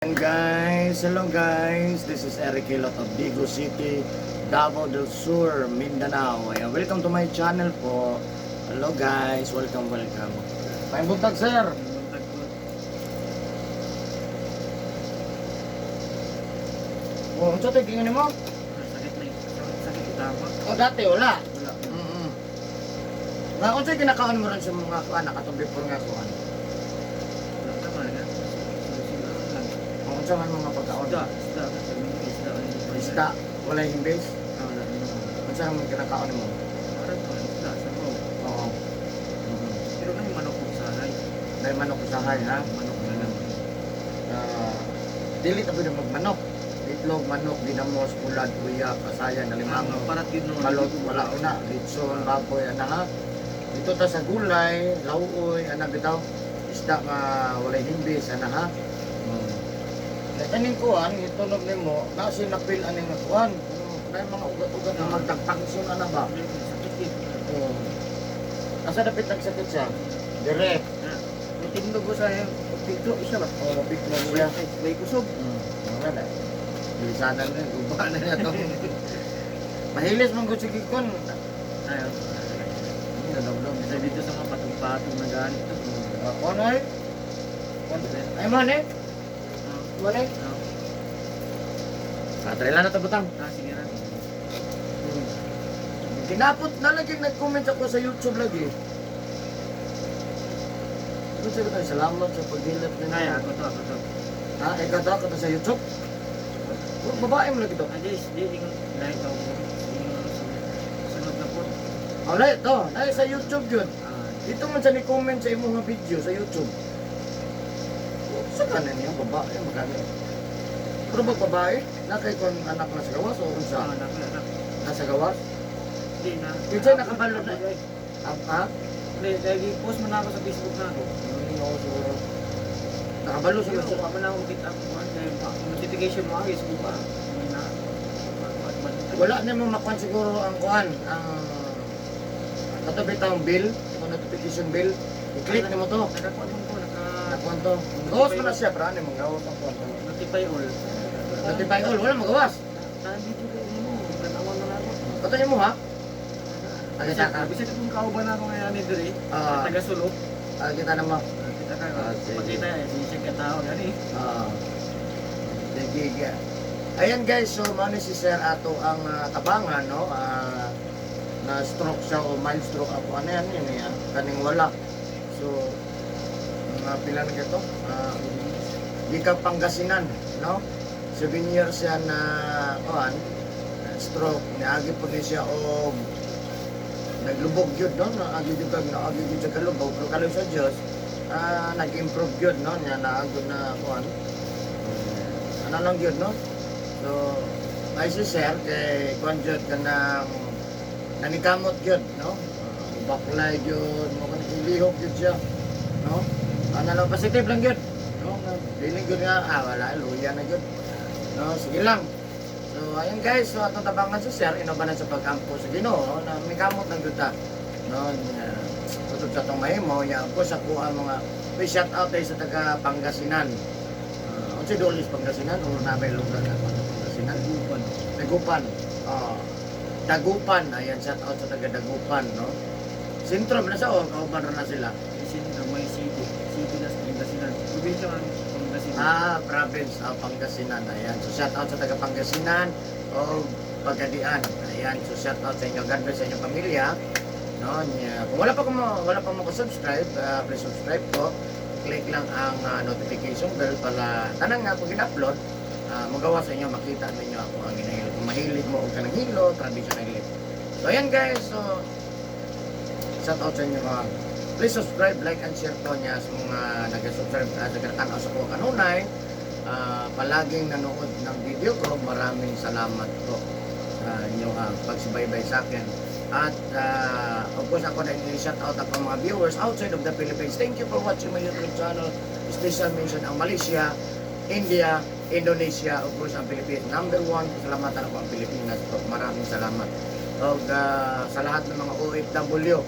And guys, hello guys, this is Eric Hilot of Digo City, Davao del Sur, Mindanao. Ayan, welcome to my channel po. Hello guys, welcome. May buntag sir. Oh, unsa tay gingan mo? Sakit tama. Oh, dati wala. Wala. Nga unsa kinakaon mo ron sa mga kuan nakatubig por nga kuan? Wala naman nga. Sila lang. Oh, unsa man mga pagkaon? Isda. Isda, wala himbis. Wala naman. Unsa man kinakaon mo? Parang to, isda sa bro. Oo. Pero na yung manok ko sa hay. Dahil manok usahay ha. Manok na lang. Dili ta pwede magmanok. Itlog, manok, dinamos, ulad, uya, kasaya, nalimang, Parat yun no. balot, wala na, litson, baboy, ana ha. Dito ta sa gulay, lauoy, ana bitaw, isda nga walay himbis, ana ha. Kaning kuan, itunog nimo, na sinapil aning nga kuan. Dahil mga ugat-ugat na magtagpangson ana ba? Sakit. Oo. Asa dapit nagsakit siya? Direct. Tindog ko sa piglo isa ba? O, mabig na siya. May kusog. Wala na. Bilisanan na, guba na niya to. Mahilis mong gusto kikon. Ayaw. Nadamdam. Isa dito sa mga patong-patong na ganit. Ano eh? Ay man eh? Man eh? Katrela na tabutang. Sige na. Tinapot na lagi nag-comment ako sa YouTube lagi. Gusto ko tayo salamat sa pag-hilap na Ay, ako to. Ha? Ikaw to? Ako to sa YouTube? Babae mo lagi to. Di ko dahil ito sunod na po. Alay, to. Ay, sa YouTube yun. Dito man sa ni-comment sa imong nga video sa YouTube. Sa kanan niya, babae, magkano. Pero ba babae? Nakay kung anak na sa gawas o kung sa Anak. nasa gawas? Hindi na. Yung sa'yo nakabalo na. Ha? Hindi, dahil post mo na ako sa Facebook na ako. Oo, siguro. Nakabalo sa Siguro, gawas. kung man ako kita ko, dahil notification mo ayos mo ba? Wala na mo makuha siguro ang kuhan. Ang katabi tayong bill, ang notification bill. I-click na mo to. Nakakuha mo ko, Nakuha to. Gawas mo na siya, para ano mo gawas ang kuhan. notify all. Notify all, wala magawas. Sabi ko mo, tanawan na ako. Katayin mo ha? Nakita ka? Bisa kung kauban ako ngayon ni Dre, Ah. taga-sulok. Kita na mo. Kita ka, sige. makita eh, sisig ka tao yan eh. Sige. Ayan guys, so mano si Sir ato ang tabangan, no? Na stroke siya o mild stroke ako. Ano yan yun eh, kaning wala. So, mga pila na ito. Ika Pangasinan, no? 7 years siya na, stroke. Niagi po niya siya o naglubog yun, no? Naagi yun sa kalubog. Pero kalubog sa Diyos, nag-improve yun, no? Niya naagod na, ano lang yun, no? So, ay si Sir, kay Kwan Jud ka nang nanikamot yun, no? Baklay yun, mukhang ilihok yun siya, no? Ano lang, positive lang yun, no? Feeling yun nga, wala, luya na yun, no? Sige lang. So, ayun guys, so atong tabangan si Sir, inabanan sa pagkampo sa Ginoo, na may kamot ng duta, no? Tutod sa itong mahimo, yan po sa kuha mga, may shout out tayo sa taga Pangasinan. Si Dolis Pangasinan o nabay lugar na Pangasinan? Dagupan. Dagupan. Ayan, shout out sa taga Dagupan, no? Sintro na sa kauban na sila. Kasi may city. City na sa Pangasinan. Probinsya ang Pangasinan. Province of Pangasinan. Ayan, so shout out sa taga Pangasinan o Pagadian. Ayan, so shout out sa inyo. God bless sa inyong pamilya. No? Kung wala pa mo subscribe, please subscribe po. Click lang ang notification bell para tanang nga kung in-upload, magawa sa inyo, makita ninyo ako ang ginahilot. Kung mahilig mo o ka ng hilo, traditional hilo. So ayan guys, so shout out sa inyo mga please subscribe, like and share po niya sa mga nag-subscribe sa kanal sa ko kanunay. Palaging nanood ng video ko, maraming salamat po sa inyong pagsubaybay sa akin. At of course ako na i-shout out ako mga viewers outside of the Philippines. Thank you for watching my YouTube channel. Special mention ang Malaysia, India, Indonesia, of course ang Pilipinas. Number 1, pasalamatan ako ang Pilipinas. Maraming salamat. Sa lahat ng mga OFW,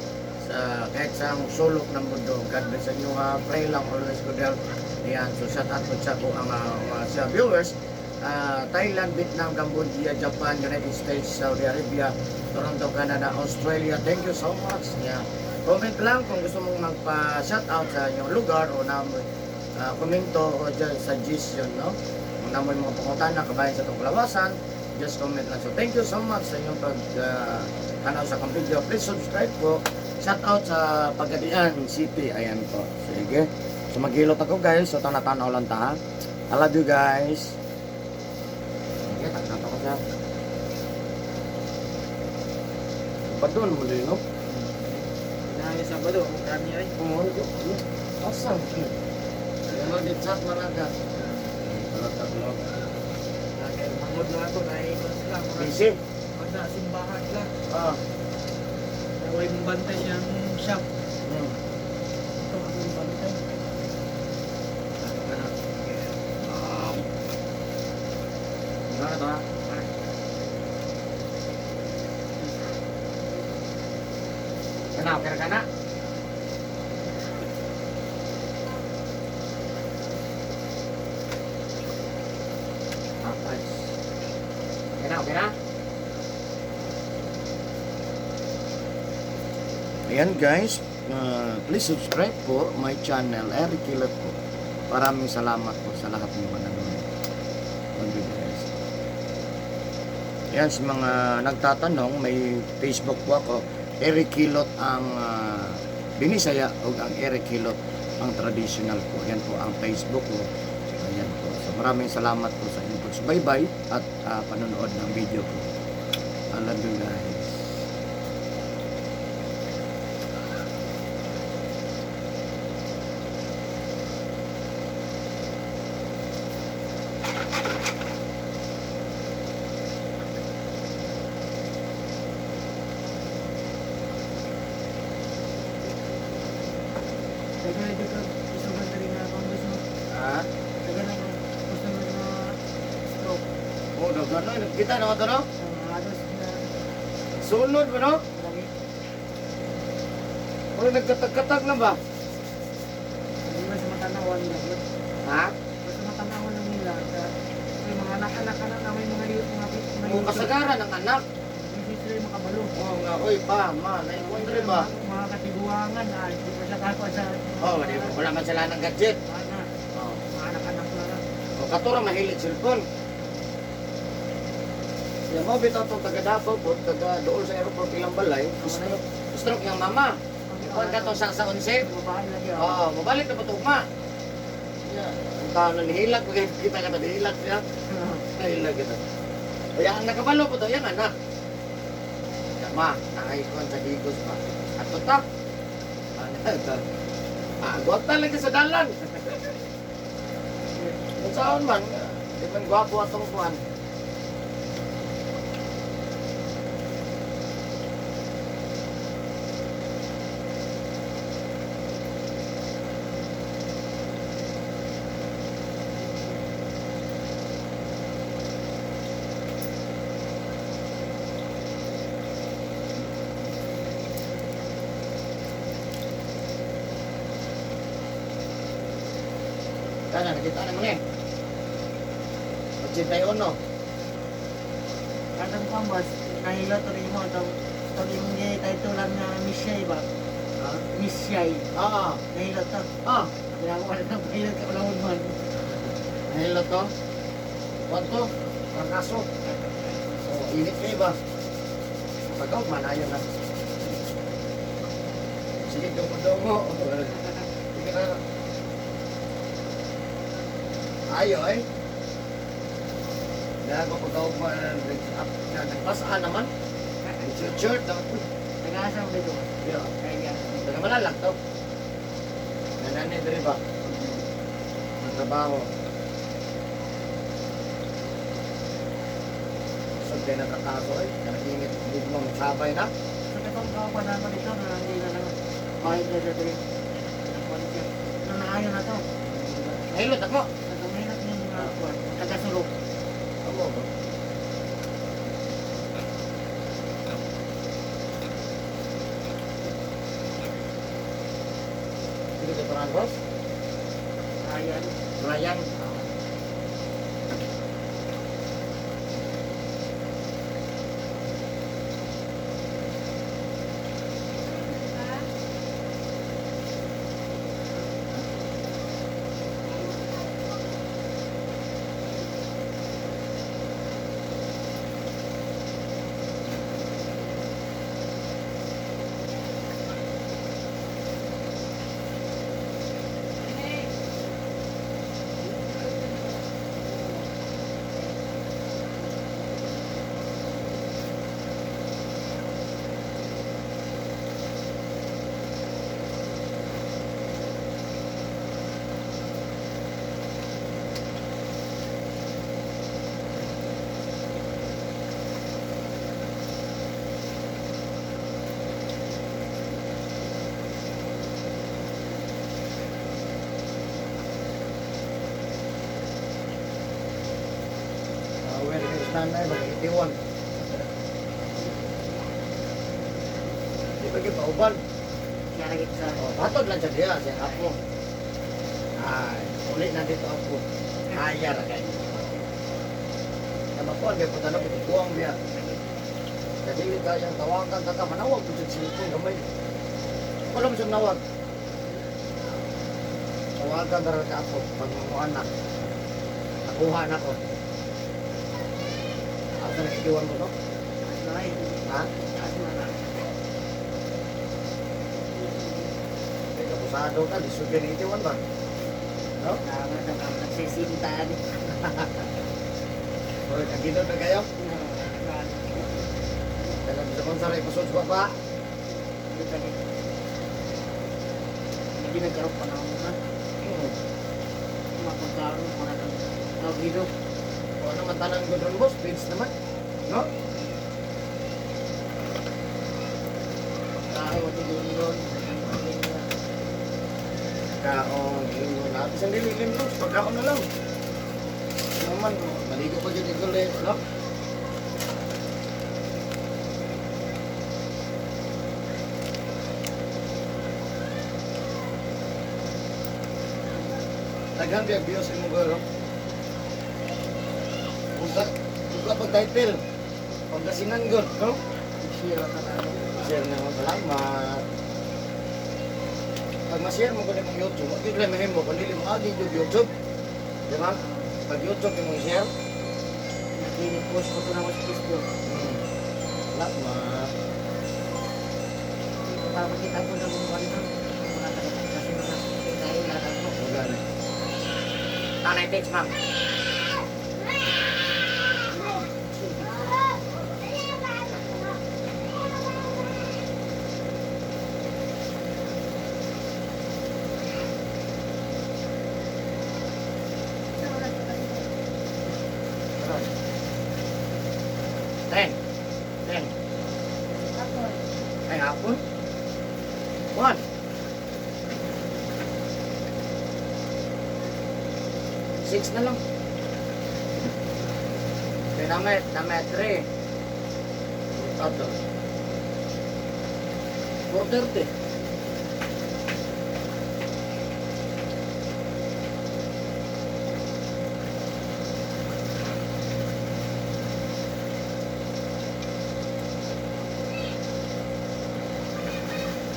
kahit sa sulok ng mundo, God bless sa inyo. Pray lang, always good health. Ayan, so shout out po sa po ang sa viewers. Thailand, Vietnam, Cambodia, Japan, United States, Saudi Arabia, Toronto, Canada, Australia. Thank you so much. Yeah. Comment lang kung gusto mong magpa-shout out sa inyong lugar o na komento o suggestion, no? Kung namoy mga pangutana kabayan sa itong kalawasan, just comment lang. So thank you so much sa inyong tanaw sa akong video. Please subscribe po. Shout out sa Pagadian City. Ayan po. Sige. So maghilot ako guys. So tanaw lang ta. I love you guys. Sige, tagnato ko siya. Padon mo din, no? Nangis sa bado, kami ay. Oo, awesome. Ano din chat maraga. Mangod lang ako, naiikot lang. Busy? Sa simbahan lang. Ah. Naway mong bantay siyang shop. Hmm. Ito ako yung bantay. Gimana to? Kenal kira-kira? Kira-kira? Ayan guys, please subscribe po my channel, Eric Kilot po. Maraming salamat po sa lahat ng mga nanonood. Thank you guys. Ayan, sa mga nagtatanong, may Facebook po ako. Eric Kilot ang Binisaya o ang Eric Kilot ang traditional po. Yan po ang Facebook ko. Ayan po. So maraming salamat po sa inyong pagsubaybay at panonood ng video ko. I love you guys. Kaya ito ka, gusto ka na rin na akong gusto. Ha? Kaya na gusto mo na stroke. Oh, dagan na. Kita na ito, no? Sa mga ados na Sunod ba, no? lagi. O, nagkatag-katag na ba? Hindi ba sa matanawan nila? Ha? Sa matanawan ng nila. May mga anak-anak na may mga liwit mga Kung kasagaran ng anak. hindi sila makabalo. Oh, nga, oy, pa, ma, naikundre ba? Mga katiguangan na hindi pa siya kapwa sa Oh, wala man sila ng gadget. Ana, Oh. mga anak-anak na lang. O, katura mahilig cellphone. Yung mo, bitaw itong taga-Davao po, taga-dool sa aeroport ilang balay, stroke yung mama. Kung ka to sa 11, Babae lagi ako. oh, mabalik na patugma. Ang taon na nihilag, kita ka na nihilag siya. Nihilag kita. Kaya ang nakabalo po to, yung anak. Ma, nakaikuan sa higos pa. At tutak. Agot talaga sa dalan. Kung saan man, di man gwapo atong kuhan. Kana, nakita na mo ni. 81. Kadang pambas, nahilo to rin mo itong yung titulan nga Miss Shay ba? Ha? Miss Shay. Oo. Nahilo to. Ah, Kaya ako wala nang pahilot ka palawon man. nahilo to. Kwanto? Prakaso. Oh, init kayo ba? Pagaw, manayon na. Sige, dungo. Sige na. Ayo eh. Dahil pagaw mo nagpasaan naman. Shirt naman po. Nag-aasam dito. Yeah. Kaya Taga malalag to. Nanani diri ba? Ang trabaho. Sante na kakaso eh. Nangingit hindi mo sabay na. sa katong kawan naman dito na hindi na lang kahit na dito rin. Na naayon na to. Nahilot ako. Nagkaminat niya mga kuwan. Tagasulok. Amo ba? Hindi ka parang boss? Ayan. Ryan. Well, his nanay, mag-81. Di ba yung pauban? Siya lagi sa Batod lang siya diya, siya apo. Ay, ulit na dito apo. Kaya na kayo. Namakuan kayo punta na, pitikuang biya. Kasi kayang tawagan ka, manawag po sa silipong gamay. Wala mo siyang nawag. Tawagan ka rin ka ako, pagmamuan na. Nakuha na ko. Asa na ikiwan mo, no? Ay, Ha? taas na na. May kapusado ka, lisod ka ni ikiwan ba? No? Tama na ang nagsisinta ni. Oy, kagino na kayo? Dalam sa konsara ipasod sa baba. Hindi nagkaroon pa na ako na. Mapagkaroon ko na ng tawagidok. Kung ano man tanang gudron boss, pins naman. No? Tayo at doon. Kaon, ingo na. Isang dililim no, pagkaon na lang. Naman, maligo pa dyan ito ulit, no? Taghang biya biyo sa imong garo. Kung pag title, pagkasinan good, no? Sira ka na. Share na mga salamat. Pag ma-share mo ko na mong YouTube, mag-ibigay mo mo, kung hindi mo agi yung YouTube. Di ba? Pag YouTube yung share, Pinipost ko ito na sa Facebook. salamat. Papakita ko na mga ano. Mga taga kasi mga tayo lahat ko. Wala na. Nanay, text ma'am. Ten. Ten. Ay, hapon. One. Six na lang. Okay, namet, three. Tato. 4:30.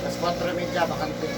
Las 4:30, bakante.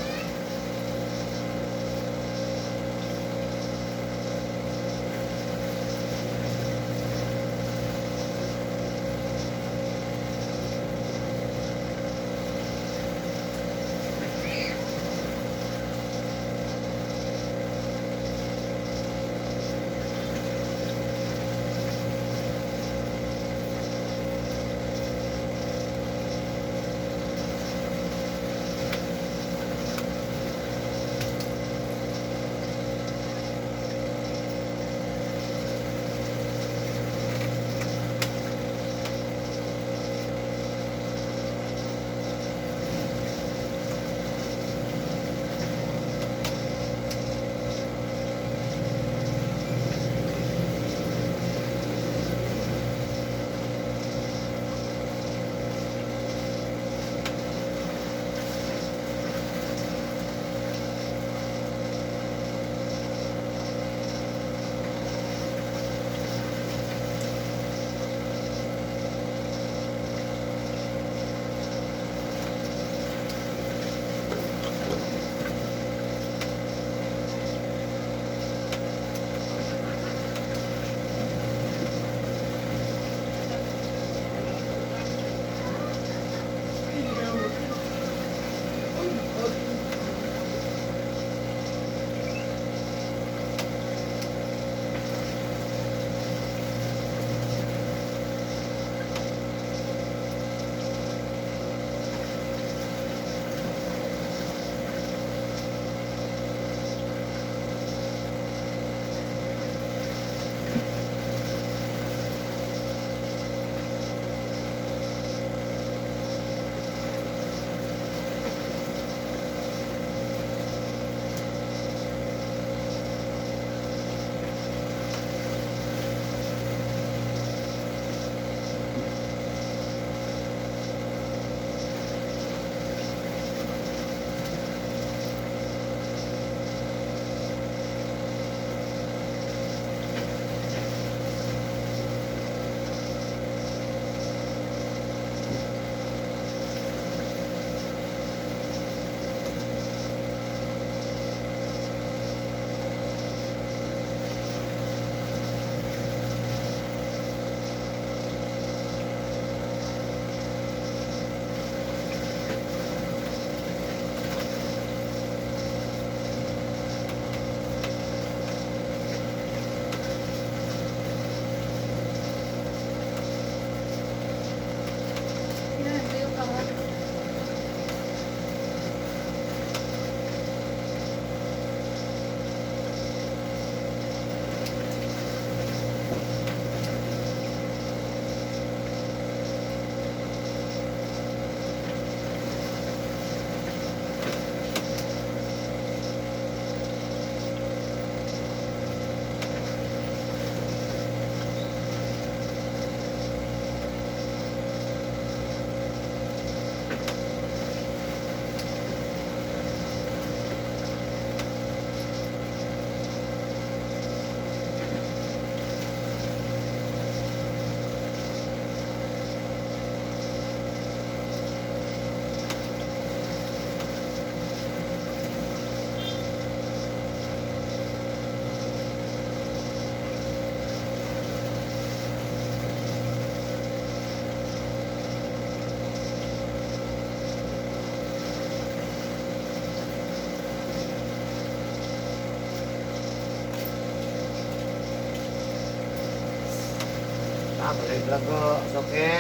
balik lang ko, suki.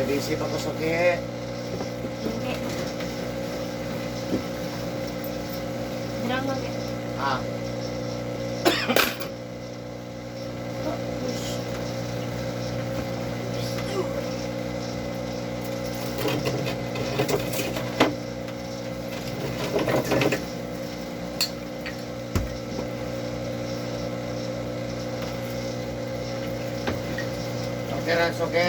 Busy pa ko, suki. Hindi. Drama ka. Ah, okay lang, suki.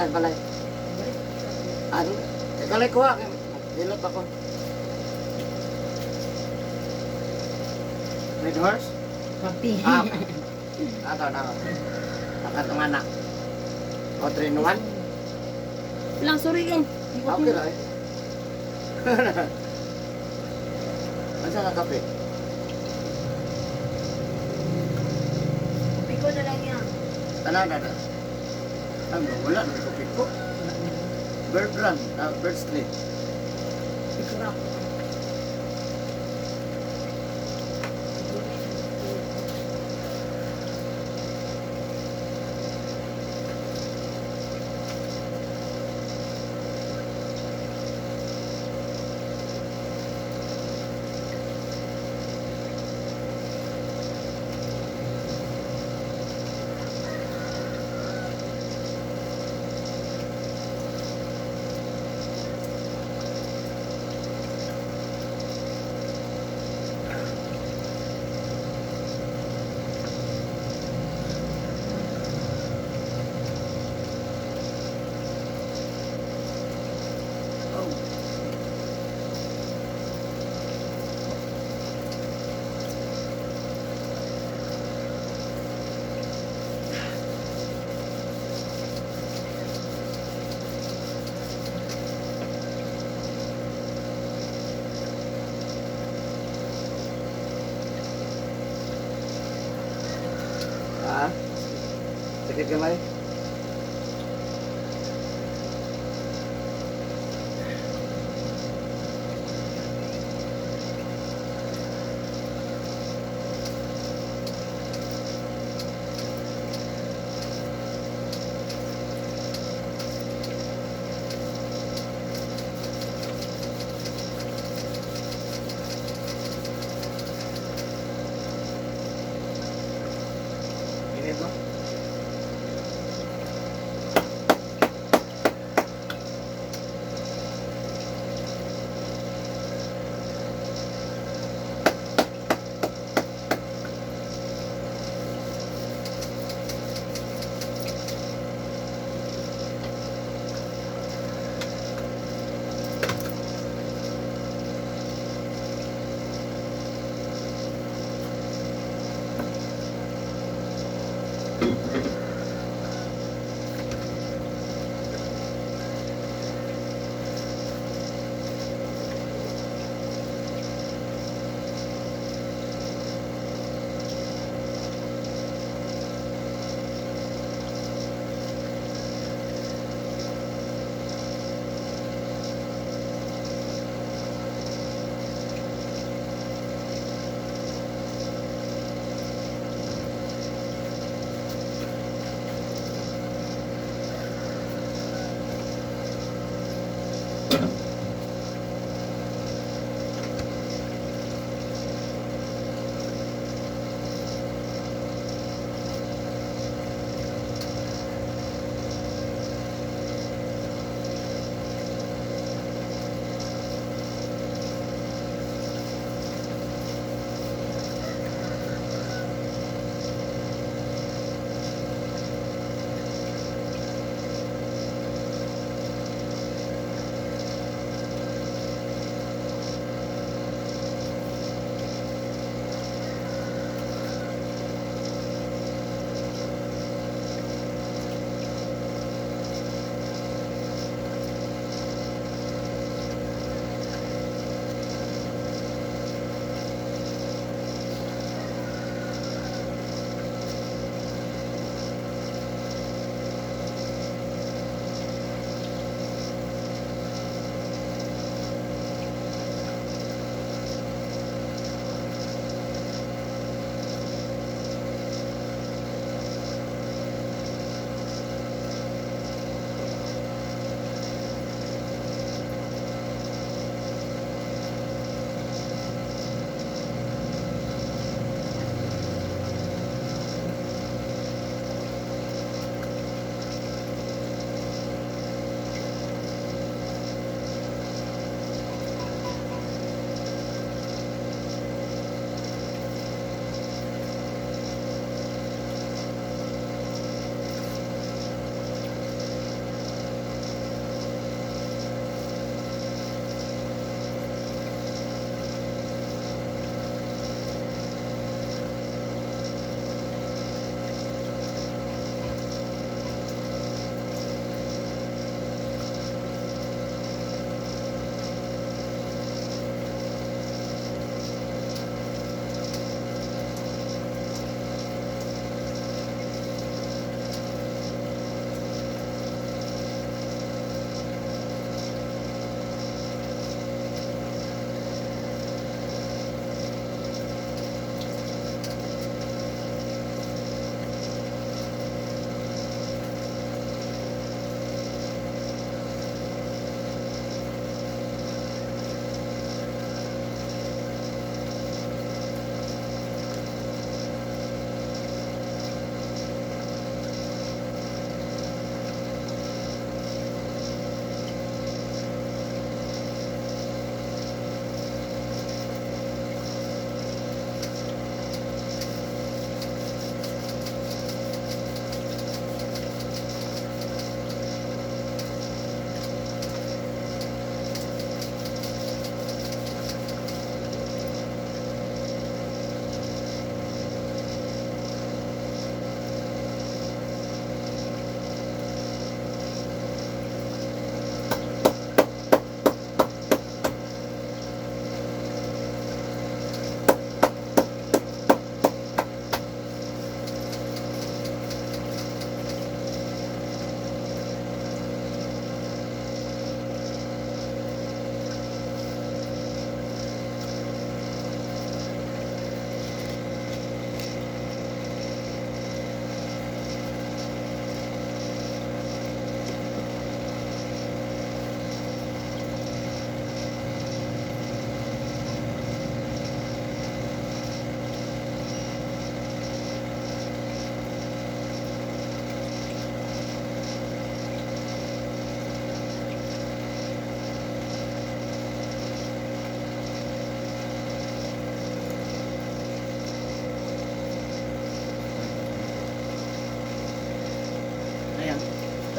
balay. Ano? Ikaw lang kuha. Dilot ako. Red horse? Papi. Ah, okay. Ato, ato. Nakatong anak. O, 3 in 1? Lang, sorry eh. Okay lang eh. Ano ka kape? Papi ko na lang yan. Ano? Ano, wala na kape ko. Bird run, bird street. Siguro ako. Ha? Sakit kamay? Init mo?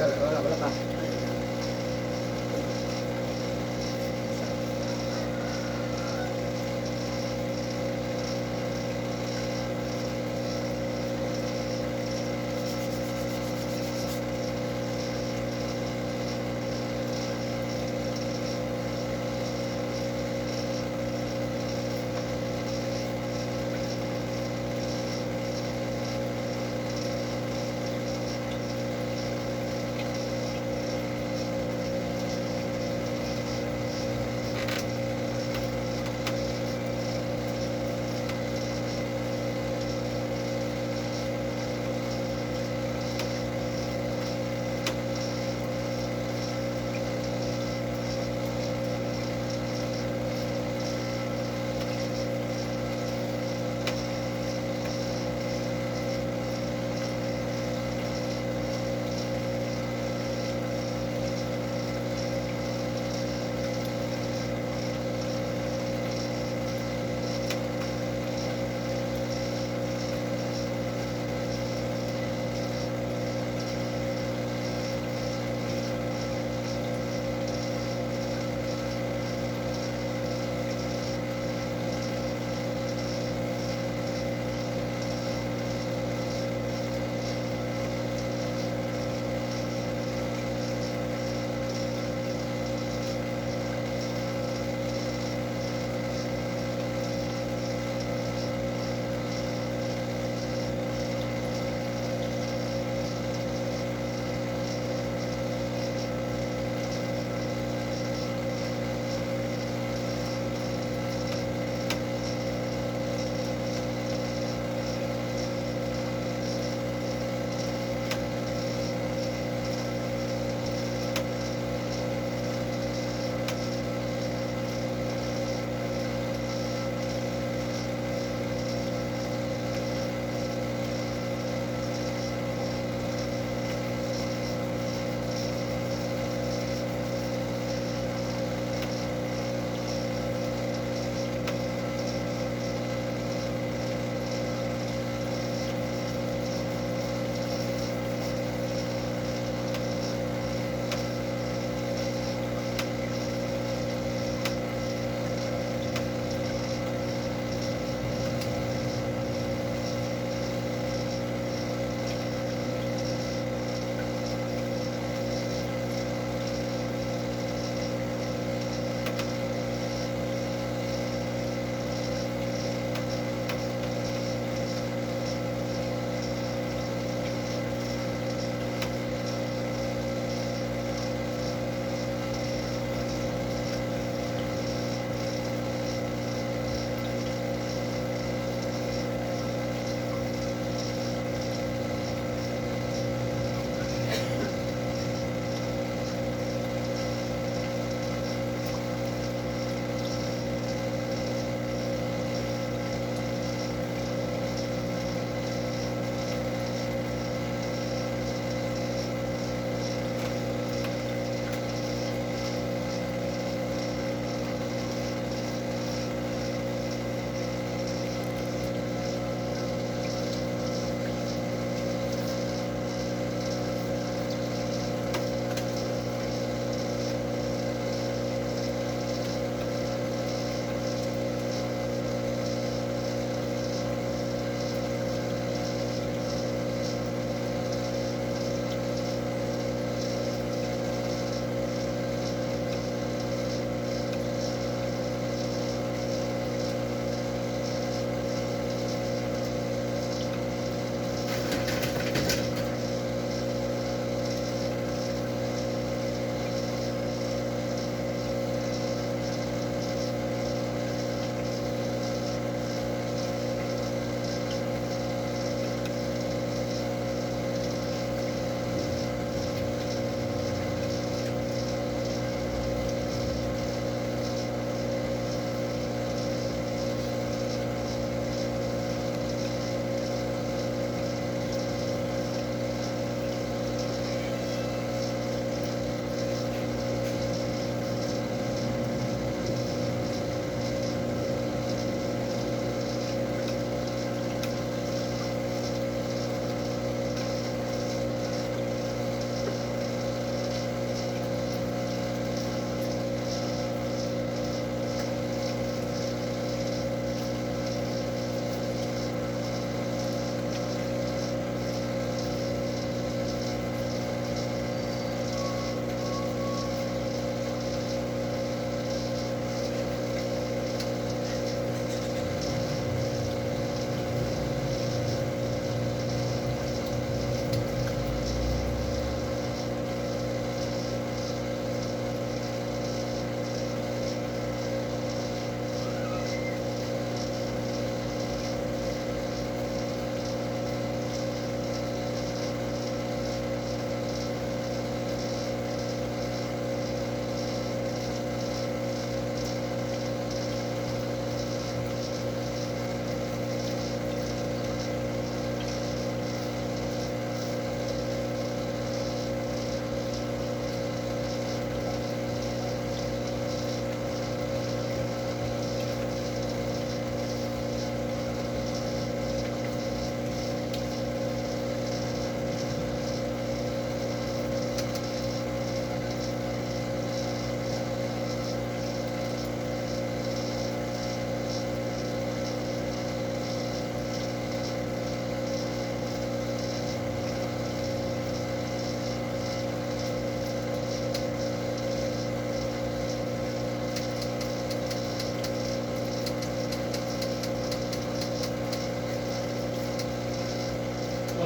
Wala pa.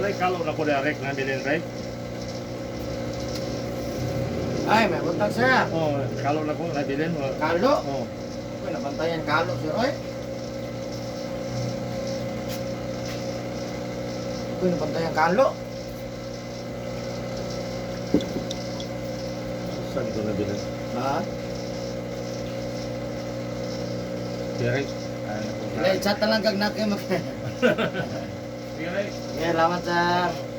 Ray, kalau na ko direct na bilin, Ray. Ay, may buntag siya. Oh, kalau na ko na bilin. Kalo. Oh. Uy, nabantayan kalo siya. Oy. Uy, nabantayan kalo. Saan ko na bilin? Ha? Direct. Ilay, chat na lang kag natin mag... Sige, Ray. Yeah, salamat sir.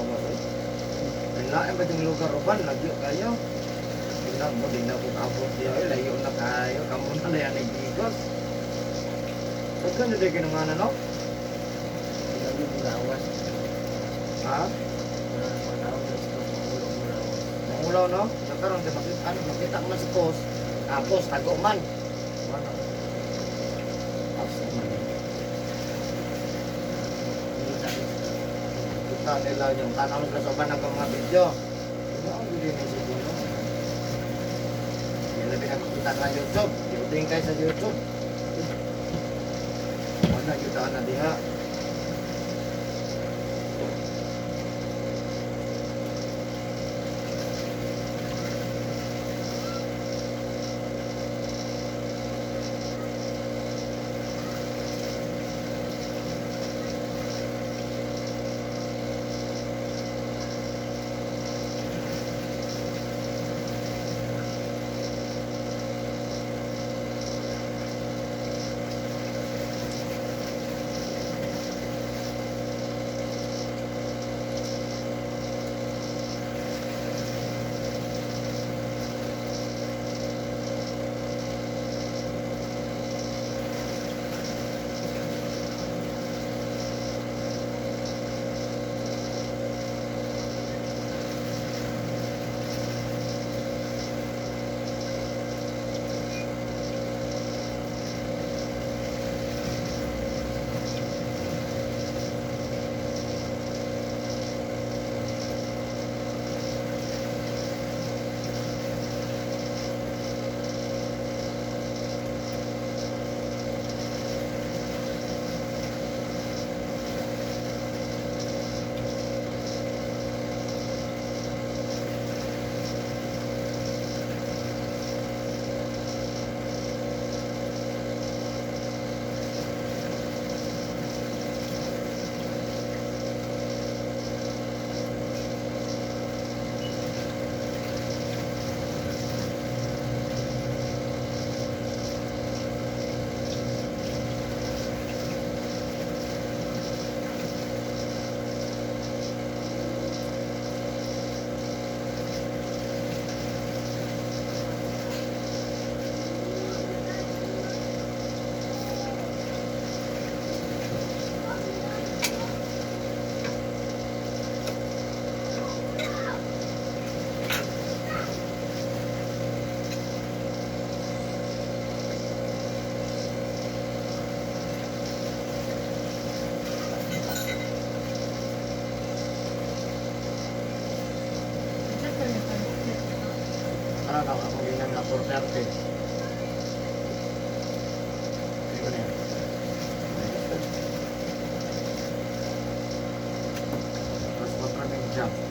lawas eh. Ang lain ba yung lugar uban, lagyo kayo. Tingnan mo, di na ko kabot diya eh, layo na kayo, kamo na yan nag-igos. Ba't ka na di kinunganan no? Lagi mo lawas. Ha? Malawas ko, mahulog mo lawas. Mangulaw no? Nagkaroon di makita, ano, makita ko man sa post. Tapos, tago man. Wala. Asa man. Hindi tayo. Kita nila yung tanaw sila sa uban ng mga video. Ano ang hindi na siguro? Hindi na pinakikita na YouTube. Yung kayo sa YouTube. Wala kita na diha. Ano daw ako ginang na 430. Ano na yan? Tapos matraming job.